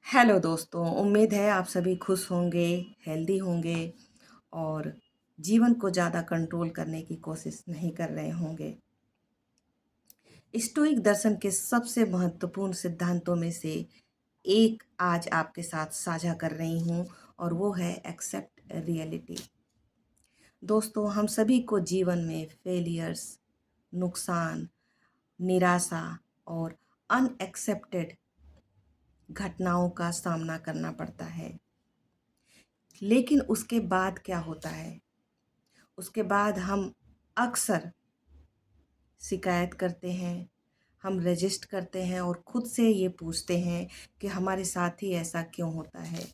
Hello दोस्तों, उम्मीद है आप सभी खुश होंगे, हेल्दी होंगे और जीवन को ज़्यादा कंट्रोल करने की कोशिश नहीं कर रहे होंगे। स्टोइक दर्शन के सबसे महत्वपूर्ण सिद्धांतों में से एक आज आपके साथ साझा कर रही हूँ और वो है एक्सेप्ट रियलिटी। दोस्तों, हम सभी को जीवन में फेलियर्स, नुकसान, निराशा और अनएक्सेप्टेड घटनाओं का सामना करना पड़ता है। लेकिन उसके बाद क्या होता है? उसके बाद हम अक्सर शिकायत करते हैं, हम रजिस्ट करते हैं और खुद से ये पूछते हैं कि हमारे साथ ही ऐसा क्यों होता है।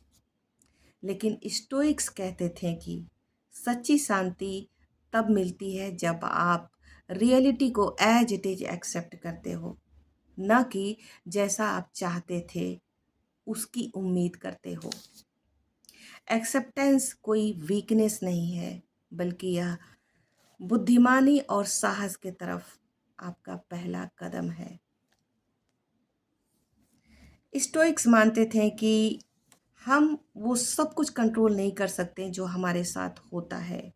लेकिन स्टोइक्स कहते थे कि सच्ची शांति तब मिलती है जब आप रियलिटी को एज इट इज एक्सेप्ट करते हो, न कि जैसा आप चाहते थे उसकी उम्मीद करते हो। एक्सेप्टेंस कोई वीकनेस नहीं है, बल्कि यह बुद्धिमानी और साहस की तरफ आपका पहला कदम है। स्टोइक्स मानते थे कि हम वो सब कुछ कंट्रोल नहीं कर सकते जो हमारे साथ होता है।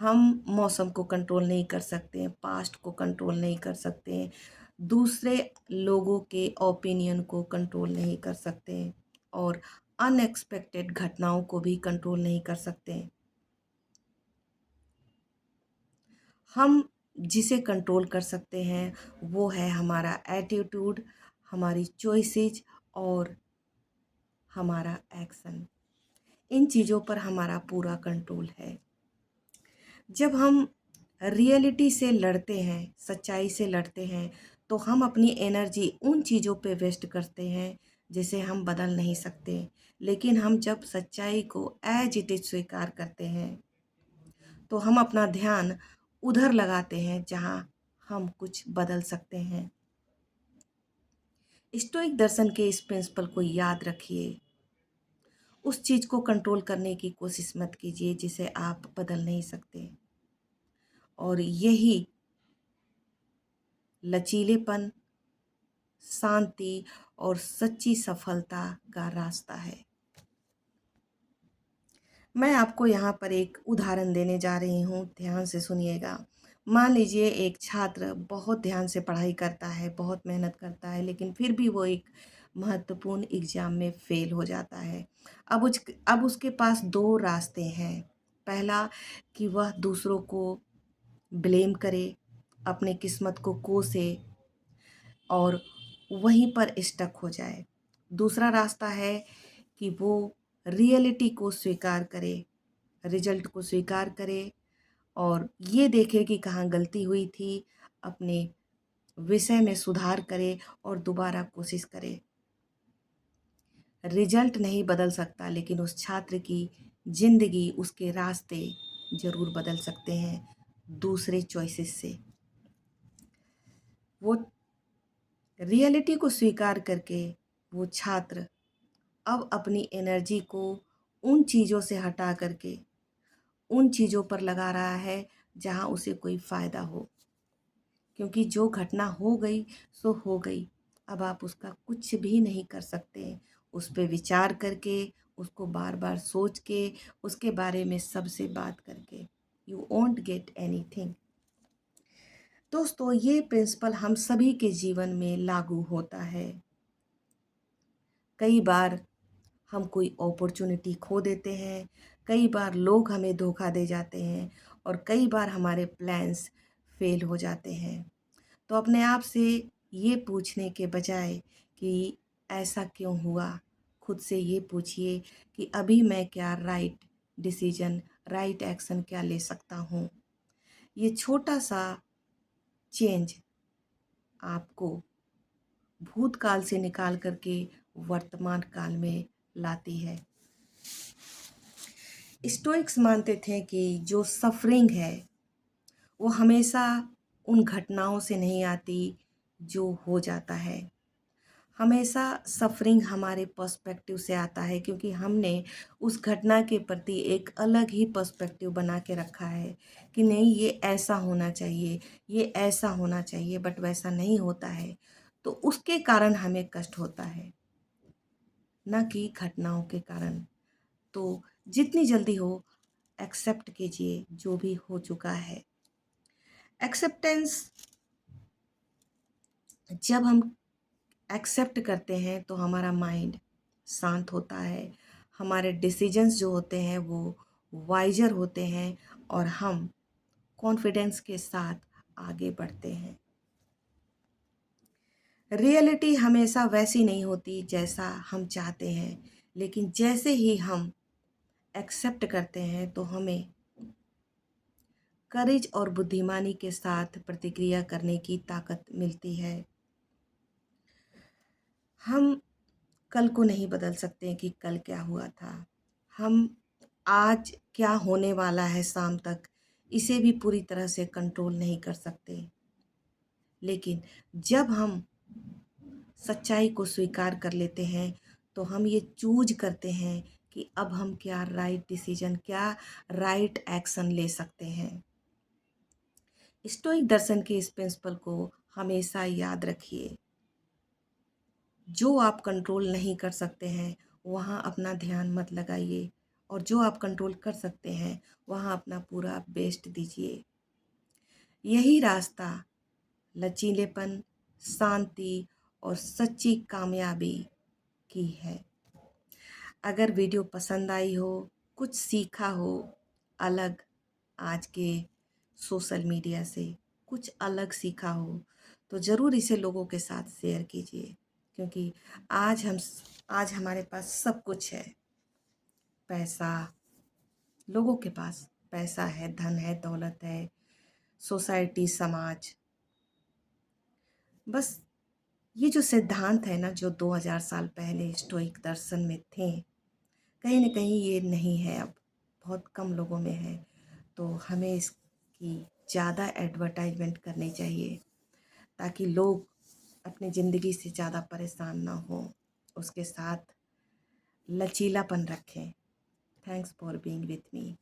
हम मौसम को कंट्रोल नहीं कर सकते, पास्ट को कंट्रोल नहीं कर सकते, दूसरे लोगों के ओपिनियन को कंट्रोल नहीं कर सकते और अनएक्सपेक्टेड घटनाओं को भी कंट्रोल नहीं कर सकते। हम जिसे कंट्रोल कर सकते हैं वो है हमारा एटीट्यूड, हमारी चॉइसेस और हमारा एक्शन। इन चीज़ों पर हमारा पूरा कंट्रोल है। जब हम रियलिटी से लड़ते हैं, सच्चाई से लड़ते हैं, तो हम अपनी एनर्जी उन चीज़ों पे वेस्ट करते हैं जिसे हम बदल नहीं सकते। लेकिन हम जब सच्चाई को एज इट इज स्वीकार करते हैं तो हम अपना ध्यान उधर लगाते हैं जहाँ हम कुछ बदल सकते हैं। स्टोइक दर्शन के इस प्रिंसिपल को याद रखिए। उस चीज़ को कंट्रोल करने की कोशिश मत कीजिए जिसे आप बदल नहीं सकते। और यही लचीलेपन, शांति और सच्ची सफलता का रास्ता है। मैं आपको यहाँ पर एक उदाहरण देने जा रही हूँ, ध्यान से सुनिएगा। मान लीजिए एक छात्र बहुत ध्यान से पढ़ाई करता है, बहुत मेहनत करता है, लेकिन फिर भी वो एक महत्वपूर्ण एग्ज़ाम में फ़ेल हो जाता है। अब उसके पास 2 रास्ते हैं। पहला कि वह दूसरों को ब्लेम करे, अपने किस्मत को कोसे और वहीं पर स्टक हो जाए। दूसरा रास्ता है कि वो रियलिटी को स्वीकार करे, रिजल्ट को स्वीकार करे और ये देखे कि कहाँ गलती हुई थी, अपने विषय में सुधार करे और दोबारा कोशिश करे। रिजल्ट नहीं बदल सकता, लेकिन उस छात्र की ज़िंदगी, उसके रास्ते ज़रूर बदल सकते हैं दूसरे चॉइसेस से। वो रियलिटी को स्वीकार करके वो छात्र अब अपनी एनर्जी को उन चीज़ों से हटा करके उन चीज़ों पर लगा रहा है जहाँ उसे कोई फ़ायदा हो। क्योंकि जो घटना हो गई सो हो गई, अब आप उसका कुछ भी नहीं कर सकते। उस पे विचार करके, उसको बार बार सोच के, उसके बारे में सबसे बात करके यू वोंट गेट एनीथिंग। दोस्तों, ये प्रिंसिपल हम सभी के जीवन में लागू होता है। कई बार हम कोई अपॉर्चुनिटी खो देते हैं, कई बार लोग हमें धोखा दे जाते हैं और कई बार हमारे प्लान्स फेल हो जाते हैं। तो अपने आप से ये पूछने के बजाय कि ऐसा क्यों हुआ, खुद से ये पूछिए कि अभी मैं क्या राइट डिसीजन, राइट एक्शन क्या ले सकता हूँ। ये छोटा सा चेंज आपको भूतकाल से निकाल करके वर्तमान काल में लाती है। स्टोइक्स मानते थे कि जो सफरिंग है वो हमेशा उन घटनाओं से नहीं आती जो हो जाता है। हमेशा सफरिंग हमारे पर्सपेक्टिव से आता है, क्योंकि हमने उस घटना के प्रति एक अलग ही पर्सपेक्टिव बना के रखा है कि नहीं, ये ऐसा होना चाहिए, ये ऐसा होना चाहिए, बट वैसा नहीं होता है। तो उसके कारण हमें कष्ट होता है। न कि घटनाओं के कारण। तो जितनी जल्दी हो एक्सेप्ट कीजिए जो भी हो चुका है। एक्सेप्टेंस, जब हम एक्सेप्ट करते हैं तो हमारा माइंड शांत होता है, हमारे डिसीजंस जो होते हैं वो वाइजर होते हैं और हम कॉन्फिडेंस के साथ आगे बढ़ते हैं। रियलिटी हमेशा वैसी नहीं होती जैसा हम चाहते हैं, लेकिन जैसे ही हम एक्सेप्ट करते हैं तो हमें करेज और बुद्धिमानी के साथ प्रतिक्रिया करने की ताकत मिलती है। हम कल को नहीं बदल सकते कि कल क्या हुआ था। हम आज क्या होने वाला है शाम तक, इसे भी पूरी तरह से कंट्रोल नहीं कर सकते। लेकिन जब हम सच्चाई को स्वीकार कर लेते हैं तो हम ये चूज करते हैं कि अब हम क्या राइट डिसीजन, क्या राइट एक्शन ले सकते हैं। स्टोइक दर्शन के इस प्रिंसिपल को हमेशा याद रखिए। जो आप कंट्रोल नहीं कर सकते हैं वहाँ अपना ध्यान मत लगाइए, और जो आप कंट्रोल कर सकते हैं वहाँ अपना पूरा बेस्ट दीजिए। यही रास्ता लचीलेपन, शांति और सच्ची कामयाबी की है। अगर वीडियो पसंद आई हो, कुछ सीखा हो अलग, आज के सोशल मीडिया से कुछ अलग सीखा हो, तो ज़रूर इसे लोगों के साथ शेयर कीजिए, क्योंकि आज हमारे पास सब कुछ है। पैसा, लोगों के पास पैसा है, धन है, दौलत है, सोसाइटी, समाज, बस ये जो सिद्धांत है ना, जो 2000 साल पहले स्टोइक दर्शन में थे, कहीं न कहीं ये नहीं है अब, बहुत कम लोगों में है। तो हमें इसकी ज़्यादा एडवर्टाइजमेंट करनी चाहिए ताकि लोग अपनी ज़िंदगी से ज़्यादा परेशान ना हों, उसके साथ लचीलापन रखें। Thanks for being with me.